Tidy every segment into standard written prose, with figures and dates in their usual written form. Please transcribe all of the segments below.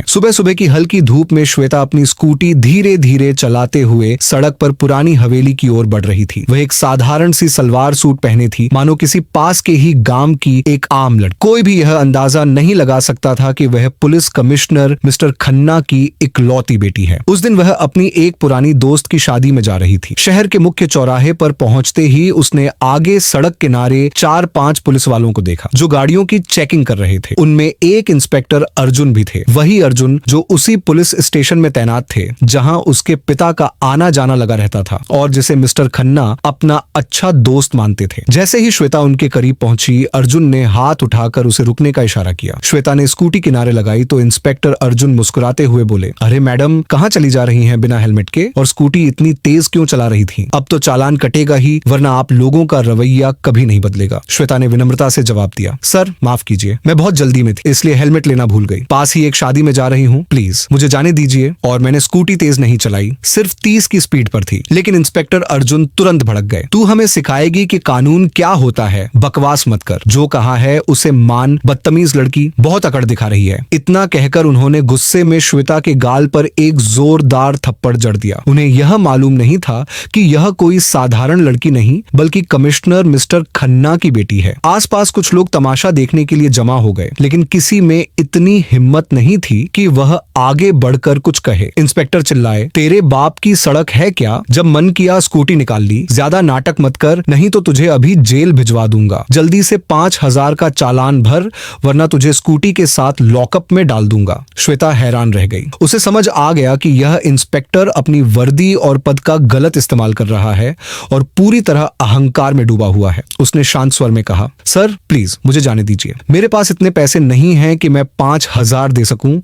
सुबह सुबह की हल्की धूप में श्वेता अपनी स्कूटी धीरे धीरे चलाते हुए सड़क पर पुरानी हवेली की ओर बढ़ रही थी। वह एक साधारण सी सलवार सूट पहने थी, मानो किसी पास के ही गांव की एक आम लड़की। कोई भी यह अंदाजा नहीं लगा सकता था कि वह पुलिस कमिश्नर मिस्टर खन्ना की इकलौती बेटी है। उस दिन वह अपनी एक पुरानी दोस्त की शादी में जा रही थी। शहर के मुख्य चौराहे पर पहुंचते ही उसने आगे सड़क किनारे 4-5 पुलिस वालों को देखा जो गाड़ियों की चेकिंग कर रहे थे। उनमें एक इंस्पेक्टर अर्जुन भी थे, वही अर्जुन जो उसी पुलिस स्टेशन में तैनात थे जहां उसके पिता का आना जाना लगा रहता था और जिसे मिस्टर खन्ना अपना अच्छा दोस्त मानते थे। जैसे ही श्वेता उनके करीब पहुंची, अर्जुन ने हाथ उठाकर उसे रुकने का इशारा किया। श्वेता ने स्कूटी किनारे लगाई तो इंस्पेक्टर अर्जुन मुस्कुराते हुए बोले, अरे मैडम, कहाँ चली जा रही हैं बिना हेलमेट के, और स्कूटी इतनी तेज क्यों चला रही थी? अब तो चालान कटेगा ही, वरना आप लोगों का रवैया कभी नहीं बदलेगा। श्वेता ने विनम्रता से जवाब दिया, सर माफ कीजिए, मैं बहुत जल्दी में थी इसलिए हेलमेट लेना भूल गई। पास ही एक शादी में जा रही हूँ, प्लीज मुझे जाने दीजिए। और मैंने स्कूटी तेज नहीं चलाई, सिर्फ 30 की स्पीड पर थी। लेकिन इंस्पेक्टर अर्जुन तुरंत भड़क गए। तू हमें सिखाएगी कि कानून क्या होता है? बकवास मत कर, जो कहा है उसे मान, बदतमीज लड़की, बहुत अकड़ दिखा रही है। इतना कहकर उन्होंने गुस्से में श्वेता के गाल पर एक जोरदार थप्पड़ जड़ दिया। उन्हें यह मालूम नहीं था कि यह कोई साधारण लड़की नहीं बल्कि कमिश्नर मिस्टर खन्ना की बेटी है। आसपास कुछ लोग तमाशा देखने के लिए जमा हो गए, लेकिन किसी में इतनी हिम्मत नहीं थी कि वह आगे बढ़कर कुछ कहे। इंस्पेक्टर चिल्लाए, तेरे बाप की सड़क है क्या? जब मन किया स्कूटी निकाल ली। ज्यादा नाटक मत कर, नहीं तो तुझे अभी जेल भिजवा दूंगा। जल्दी से 5,000 का चालान भर, वरना तुझे स्कूटी के साथ लॉकअप में डाल दूंगा। श्वेता हैरान रह गई। उसे समझ आ गया कि यह इंस्पेक्टर अपनी वर्दी और पद का गलत इस्तेमाल कर रहा है और पूरी तरह अहंकार में डूबा हुआ है। उसने शांत स्वर में कहा, सर प्लीज मुझे जाने दीजिए, मेरे पास इतने पैसे नहीं हैं कि मैं 5,000 दे सकूं,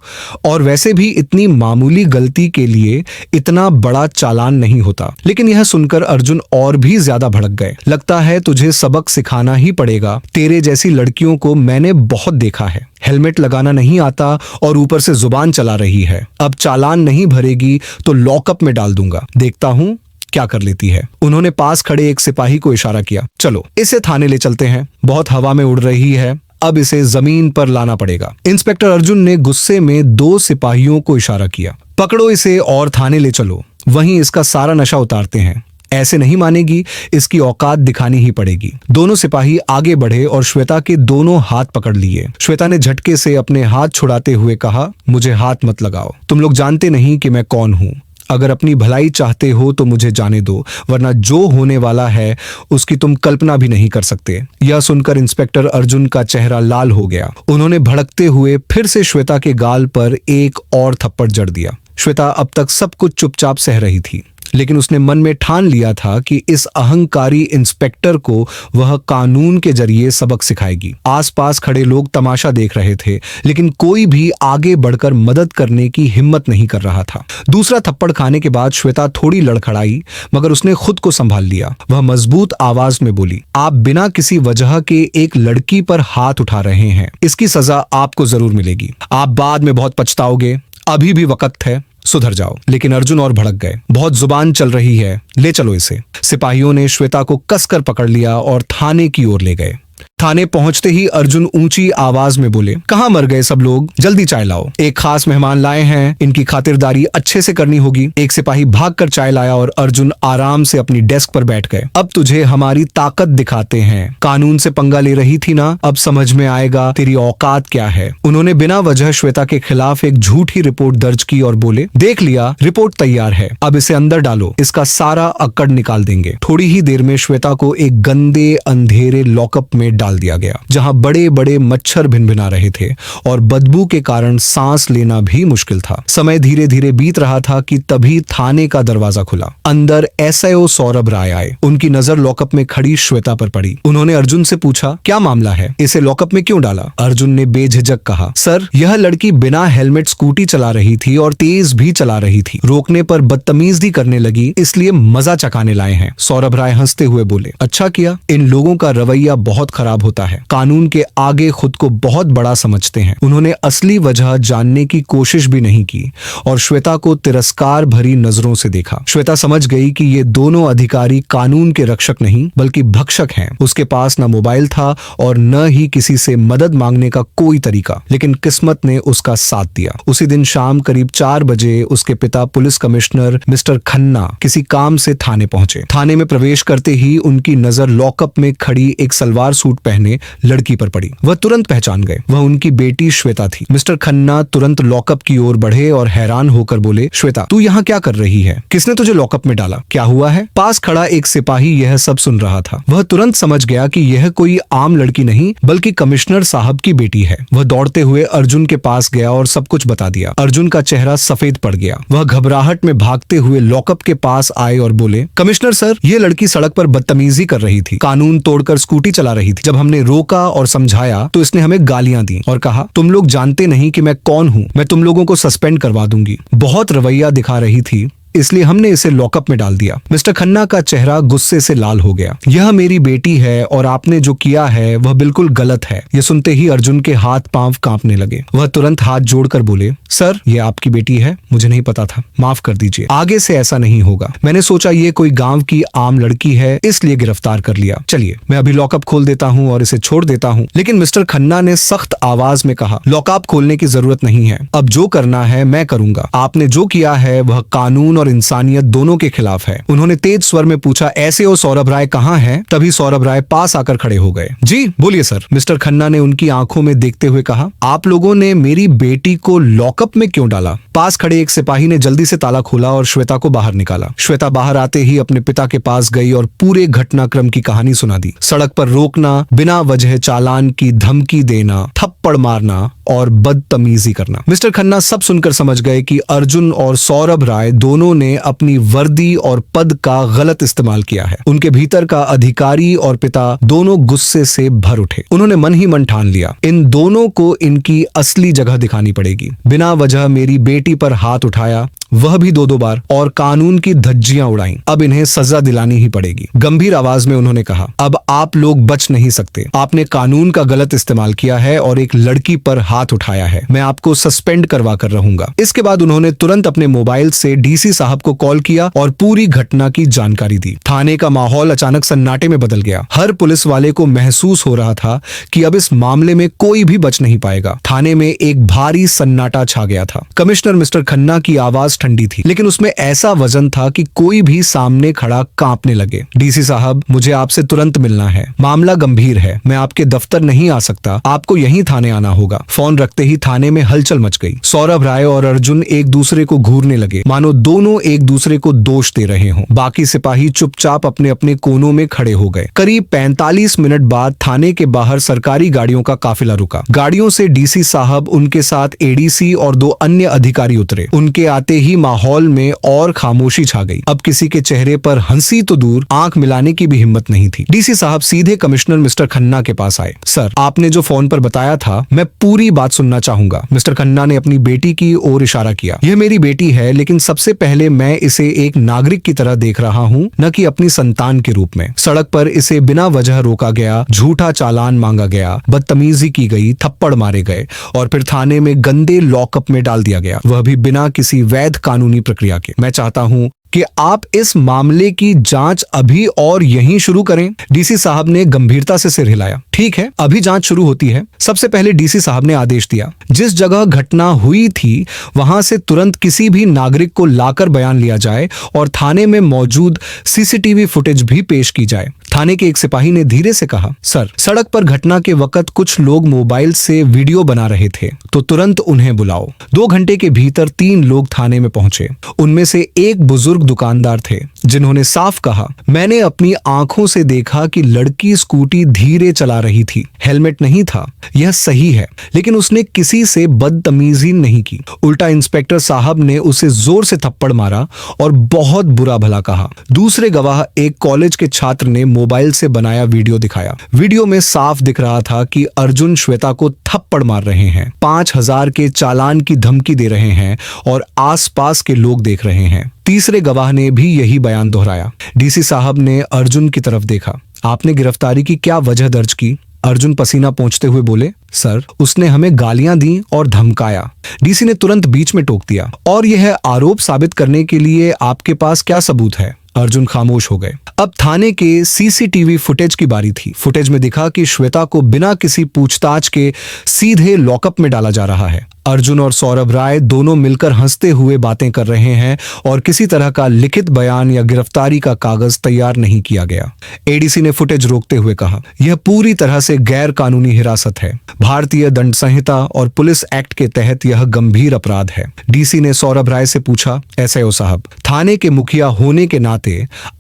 और वैसे भी इतनी मामूली गलती के लिए इतना बड़ा चालान नहीं होता। लेकिन यह सुनकर अर्जुन और भी ज्यादा भड़क गए। लगता है तुझे सबक सिखाना ही पड़ेगा, तेरे जैसी लड़कियों को मैंने बहुत देखा है। हेलमेट लगाना नहीं आता और ऊपर से जुबान चला रही है। अब चालान नहीं भरेगी तो लॉकअप में डाल दूंगा, देखता हूं क्या कर लेती है। उन्होंने पास खड़े एक सिपाही को इशारा किया, चलो इसे थाने ले चलते हैं, बहुत हवा में उड़ रही है, अब इसे जमीन पर लाना पड़ेगा। इंस्पेक्टर अर्जुन ने गुस्से में 2 सिपाहियों को इशारा किया, पकड़ो इसे और थाने ले चलो, वहीं इसका सारा नशा उतारते हैं। ऐसे नहीं मानेगी, इसकी औकात दिखानी ही पड़ेगी। दोनों सिपाही आगे बढ़े और श्वेता के दोनों हाथ पकड़ लिए। श्वेता ने झटके से अपने हाथ छुड़ाते हुए कहा, मुझे हाथ मत लगाओ, तुम लोग जानते नहीं कि मैं कौन हूँ। अगर अपनी भलाई चाहते हो तो मुझे जाने दो, वरना जो होने वाला है उसकी तुम कल्पना भी नहीं कर सकते। यह सुनकर इंस्पेक्टर अर्जुन का चेहरा लाल हो गया। उन्होंने भड़कते हुए फिर से श्वेता के गाल पर एक और थप्पड़ जड़ दिया। श्वेता अब तक सब कुछ चुपचाप सह रही थी, लेकिन उसने मन में ठान लिया था कि इस अहंकारी इंस्पेक्टर को वह कानून के जरिए सबक सिखाएगी। आसपास खड़े लोग तमाशा देख रहे थे, लेकिन कोई भी आगे बढ़कर मदद करने की हिम्मत नहीं कर रहा था। दूसरा थप्पड़ खाने के बाद श्वेता थोड़ी लड़खड़ाई, मगर उसने खुद को संभाल लिया। वह मजबूत आवाज में बोली, आप बिना किसी वजह के एक लड़की पर हाथ उठा रहे हैं, इसकी सजा आपको जरूर मिलेगी। आप बाद में बहुत पछताओगे, अभी भी वक्त है, सुधर जाओ। लेकिन अर्जुन और भड़क गए, बहुत जुबान चल रही है, ले चलो इसे। सिपाहियों ने श्वेता को कसकर पकड़ लिया और थाने की ओर ले गए। थाने पहुंचते ही अर्जुन ऊंची आवाज में बोले, कहाँ मर गए सब लोग, जल्दी चाय लाओ, एक खास मेहमान लाए हैं, इनकी खातिरदारी अच्छे से करनी होगी। एक सिपाही भागकर चाय लाया और अर्जुन आराम से अपनी डेस्क पर बैठ गए। अब तुझे हमारी ताकत दिखाते हैं, कानून से पंगा ले रही थी ना, अब समझ में आएगा तेरी औकात क्या है। उन्होंने बिना वजह श्वेता के खिलाफ एक झूठी रिपोर्ट दर्ज की और बोले, देख लिया, रिपोर्ट तैयार है, अब इसे अंदर डालो, इसका सारा अक्कड़ निकाल देंगे। थोड़ी ही देर में श्वेता को एक गंदे अंधेरे लॉकअप में डाल दिया गया, जहां बड़े बड़े मच्छर भिनभिना रहे थे और बदबू के कारण सांस लेना भी मुश्किल था। समय धीरे धीरे बीत रहा था कि तभी थाने का दरवाजा खुला। अंदर एसआईओ सौरभ राय आए। उनकी नजर लॉकअप में खड़ी श्वेता पर पड़ी। उन्होंने अर्जुन से पूछा, क्या मामला है, इसे लॉकअप में क्यों डाला? अर्जुन ने बेझिझक कहा, सर यह लड़की बिना हेलमेट स्कूटी चला रही थी और तेज भी चला रही थी, रोकने पर बदतमीजी करने लगी, इसलिए मजा चकाने लाए हैं। सौरभ राय हंसते हुए बोले, अच्छा किया, इन लोगों का रवैया बहुत खराब खराब होता है। कानून के आगे खुद को बहुत बड़ा समझते हैं। उन्होंने असली वजह जानने की कोशिश भी नहीं की और श्वेता को तिरस्कार भरी नजरों से देखा। श्वेता समझ गई कि ये दोनों अधिकारी कानून के रक्षक नहीं बल्कि भक्षक हैं। उसके पास न मोबाइल था और न ही किसी से मदद मांगने का कोई तरीका, लेकिन किस्मत ने उसका साथ दिया। उसी दिन शाम करीब 4 बजे उसके पिता पुलिस कमिश्नर मिस्टर खन्ना किसी काम से थाने पहुंचे। थाने में प्रवेश करते ही उनकी नजर लॉकअप में खड़ी एक सलवार सूट पहने लड़की पर पड़ी। वह तुरंत पहचान गए, वह उनकी बेटी श्वेता थी। मिस्टर खन्ना तुरंत लॉकअप की ओर बढ़े और हैरान होकर बोले, श्वेता, तू यहाँ क्या कर रही है? किसने तुझे लॉकअप में डाला? क्या हुआ है? पास खड़ा एक सिपाही यह सब सुन रहा था। वह तुरंत समझ गया कि यह कोई आम लड़की नहीं बल्कि कमिश्नर साहब की बेटी है। वह दौड़ते हुए अर्जुन के पास गया और सब कुछ बता दिया। अर्जुन का चेहरा सफेद पड़ गया। वह घबराहट में भागते हुए लॉकअप के पास आए और बोले, कमिश्नर सर, ये लड़की सड़क पर बदतमीजी कर रही थी, कानून तोड़कर स्कूटी चला रही थी। जब हमने रोका और समझाया तो इसने हमें गालियां दी और कहा, तुम लोग जानते नहीं कि मैं कौन हूँ, मैं तुम लोगों को सस्पेंड करवा दूंगी। बहुत रवैया दिखा रही थी, इसलिए हमने इसे लॉकअप में डाल दिया। मिस्टर खन्ना का चेहरा गुस्से से लाल हो गया। यह मेरी बेटी है और आपने जो किया है वह बिल्कुल गलत है। यह सुनते ही अर्जुन के हाथ पांव कांपने लगे। वह तुरंत हाथ जोड़कर बोले, सर, ये आपकी बेटी है, मुझे नहीं पता था, माफ कर दीजिए, आगे से ऐसा नहीं होगा। मैंने सोचा ये कोई गांव की आम लड़की है इसलिए गिरफ्तार कर लिया। चलिए, मैं अभी लॉकअप खोल देता हूँ और इसे छोड़ देता हूँ। लेकिन मिस्टर खन्ना ने सख्त आवाज में कहा, लॉकअप खोलने की जरूरत नहीं है, अब जो करना है मैं करूंगा। आपने जो किया है वह कानून और इंसानियत दोनों के खिलाफ है। उन्होंने तेज स्वर में पूछा, ऐसे हो सौरभ राय कहाँ है? तभी सौरभ राय पास आकर खड़े हो गए। जी बोलिए सर, मिस्टर खन्ना ने उनकी आंखों में देखते हुए कहा, आप लोगों ने मेरी बेटी को लॉकअप में क्यों डाला? पास खड़े एक सिपाही ने जल्दी से ताला खोला और श्वेता को बाहर निकाला। श्वेता बाहर आते ही अपने पिता के पास गई और पूरे घटनाक्रम की कहानी सुना दी। सड़क पर रोकना, बिना वजह चालान की धमकी देना, थप्पड़ मारना और बदतमीजी करना। मिस्टर खन्ना सब सुनकर समझ गए कि अर्जुन और सौरभ राय दोनों ने अपनी वर्दी और पद का गलत इस्तेमाल किया है। उनके भीतर का अधिकारी और पिता दोनों गुस्से से भर उठे। उन्होंने मन ही मन ठान लिया, इन दोनों को इनकी असली जगह दिखानी पड़ेगी। बिना वजह मेरी बेटी पर हाथ उठाया, वह भी 2-2 बार, और कानून की धज्जियां उड़ाई। अब इन्हें सजा दिलानी ही पड़ेगी। गंभीर आवाज में उन्होंने कहा, अब आप लोग बच नहीं सकते। आपने कानून का गलत इस्तेमाल किया है और एक लड़की पर हाथ उठाया है। मैं आपको सस्पेंड करवा कर रहूंगा। इसके बाद उन्होंने तुरंत अपने मोबाइल से डीसी साहब को कॉल किया और पूरी घटना की जानकारी दी। थाने का माहौल अचानक सन्नाटे में बदल गया। हर पुलिस वाले को महसूस हो रहा था कि अब इस मामले में कोई भी बच नहीं पाएगा। थाने में एक भारी सन्नाटा छा गया था। कमिश्नर मिस्टर खन्ना की आवाज ठंडी थी, लेकिन उसमें ऐसा वजन था कि कोई भी सामने खड़ा कांपने लगे। डीसी साहब, मुझे आपसे तुरंत मिलना है। मामला गंभीर है, मैं आपके दफ्तर नहीं आ सकता, आपको यहीं थाने आना होगा। फोन रखते ही थाने में हलचल मच गई। सौरभ राय और अर्जुन एक दूसरे को घूरने लगे, मानो दोनों एक दूसरे को दोष दे रहे हों। बाकी सिपाही चुपचाप अपने अपने कोनों में खड़े हो गए। करीब 45 मिनट बाद थाने के बाहर सरकारी गाड़ियों का काफिला रुका। गाड़ियों से डीसी साहब, उनके साथ एडीसी और 2 अन्य अधिकारी उतरे। उनके आते ही माहौल में और खामोशी छा गई। अब किसी के चेहरे पर हंसी तो दूर, आंख मिलाने की भी हिम्मत नहीं थी। डीसी साहब सीधे कमिश्नर मिस्टर खन्ना के पास आए। सर, आपने जो फोन पर बताया था, मैं पूरी बात सुनना चाहूंगा। मिस्टर खन्ना ने अपनी बेटी की ओर इशारा किया। यह मेरी बेटी है, लेकिन सबसे पहले मैं इसे एक नागरिक की तरह देख रहा हूँ, न कि अपनी संतान के रूप में। सड़क पर इसे बिना वजह रोका गया, झूठा चालान मांगा गया, बदतमीजी की गई, थप्पड़ मारे गए और फिर थाने में गंदे लॉकअप में डाल दिया गया, वह भी बिना किसी वैध कानूनी प्रक्रिया के। मैं चाहता हूँ कि आप इस मामले की जांच अभी और यहीं शुरू करें। डीसी साहब ने गंभीरता से सिर हिलाया। ठीक है, अभी जांच शुरू होती है। सबसे पहले डीसी साहब ने आदेश दिया, जिस जगह घटना हुई थी वहां से तुरंत किसी भी नागरिक को लाकर बयान लिया जाए और थाने में मौजूद सीसीटीवी फुटेज भी पेश की जाए। थाने के एक सिपाही ने धीरे से कहा, सर, सड़क पर घटना के वक्त कुछ लोग मोबाइल से वीडियो बना रहे थे, तो तुरंत उन्हें बुलाओ। 2 घंटे के भीतर 3 लोग थाने में पहुंचे। उनमें से एक बुजुर्ग दुकानदार थे, जिन्होंने साफ कहा, मैंने अपनी आंखों से देखा कि लड़की स्कूटी धीरे चला रही थी, हेलमेट नहीं था, यह सही है, लेकिन उसने किसी से बदतमीजी नहीं की। उल्टा इंस्पेक्टर साहब ने उसे जोर से थप्पड़ मारा और बहुत बुरा भला कहा। दूसरे गवाह, एक कॉलेज के छात्र ने मोबाइल से बनाया वीडियो दिखाया। वीडियो में साफ दिख रहा था कि अर्जुन श्वेता को थप्पड़ मार रहे हैं, 5000 के चालान की धमकी दे रहे हैं और आसपास के लोग देख रहे हैं। तीसरे गवाह ने भी यही बयान दोहराया। डीसी साहब ने अर्जुन की तरफ देखा। आपने गिरफ्तारी की क्या वजह दर्ज की? अर्जुन पसीना पोंछते हुए बोले, सर उसने हमें गालियां दी और धमकाया। डीसी ने तुरंत बीच में टोक दिया, और यह आरोप साबित करने के लिए आपके पास क्या सबूत है? अर्जुन खामोश हो गए। अब थाने के सीसीटीवी फुटेज की बारी थी। फुटेज में दिखा कि श्वेता को बिना किसी पूछताछ के सीधे लॉकअप में डाला जा रहा है। अर्जुन और सौरभ राय दोनों मिलकर हंसते हुए बातें कर रहे हैं और किसी तरह का लिखित बयान या गिरफ्तारी का कागज तैयार नहीं किया गया। एडीसी ने फुटेज रोकते हुए कहा, यह पूरी तरह से गैर कानूनी हिरासत है। भारतीय दंड संहिता और पुलिस एक्ट के तहत यह गंभीर अपराध है। डीसी ने सौरभ राय से पूछा, एसएओ साहब, थाने के मुखिया होने के नाते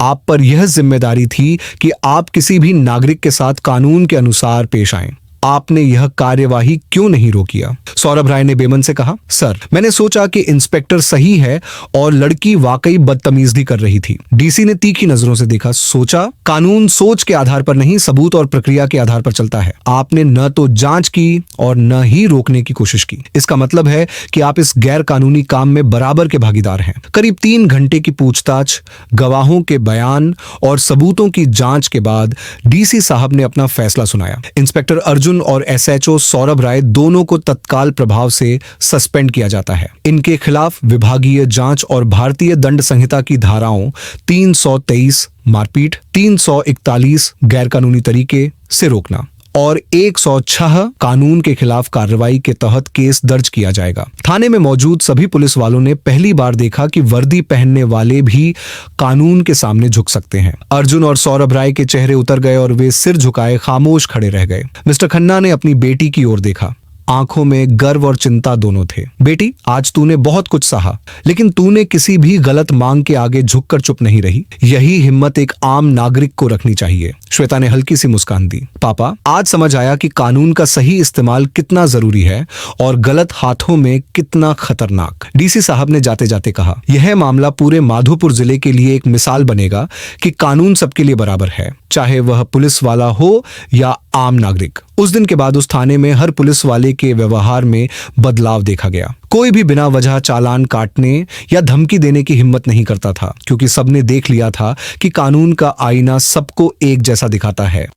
आप पर यह जिम्मेदारी थी कि आप किसी भी नागरिक के साथ कानून के अनुसार पेश आएं। आपने यह कार्यवाही क्यों नहीं रोकिया? सौरभ राय ने बेमन से कहा, सर मैंने सोचा कि इंस्पेक्टर सही है और लड़की वाकई बदतमीजी कर रही थी। डीसी ने तीखी नजरों से देखा। सोचा? कानून सोच के आधार पर नहीं, सबूत और प्रक्रिया के आधार पर चलता है। आपने न तो जांच की और न ही रोकने की कोशिश की। इसका मतलब है कि आप इस गैर कानूनी काम में बराबर के भागीदार हैं। करीब 3 घंटे की पूछताछ, गवाहों के बयान और सबूतों की जांच के बाद डीसी साहब ने अपना फैसला सुनाया। इंस्पेक्टर अर्जुन और एसएचओ सौरभ राय दोनों को तत्काल प्रभाव से सस्पेंड किया जाता है। इनके खिलाफ विभागीय जांच और भारतीय दंड संहिता की धाराओं 323 मारपीट, 341 गैरकानूनी तरीके से रोकना और 106 कानून के खिलाफ कार्रवाई के तहत केस दर्ज किया जाएगा। थाने में मौजूद सभी पुलिस वालों ने पहली बार देखा कि वर्दी पहनने वाले भी कानून के सामने झुक सकते हैं। अर्जुन और सौरभ राय के चेहरे उतर गए और वे सिर झुकाए खामोश खड़े रह गए। मिस्टर खन्ना ने अपनी बेटी की ओर देखा। आंखों में गर्व और चिंता दोनों थे। बेटी, आज तूने बहुत कुछ सहा, लेकिन तूने किसी भी गलत मांग के आगे झुककर चुप नहीं रही। यही हिम्मत एक आम नागरिक को रखनी चाहिए। श्वेता ने हल्की सी मुस्कान दी। पापा, आज समझ आया कि कानून का सही इस्तेमाल कितना जरूरी है और गलत हाथों में कितना खतरनाक। डीसी साहब ने जाते जाते कहा, यह मामला पूरे माधोपुर जिले के लिए एक मिसाल बनेगा कि कानून सबके लिए बराबर है, चाहे वह पुलिस वाला हो या आम नागरिक। उस दिन के बाद उस थाने में हर पुलिस वाले के व्यवहार में बदलाव देखा गया। कोई भी बिना वजह चालान काटने या धमकी देने की हिम्मत नहीं करता था, क्योंकि सबने देख लिया था कि कानून का आईना सबको एक जैसा दिखाता है।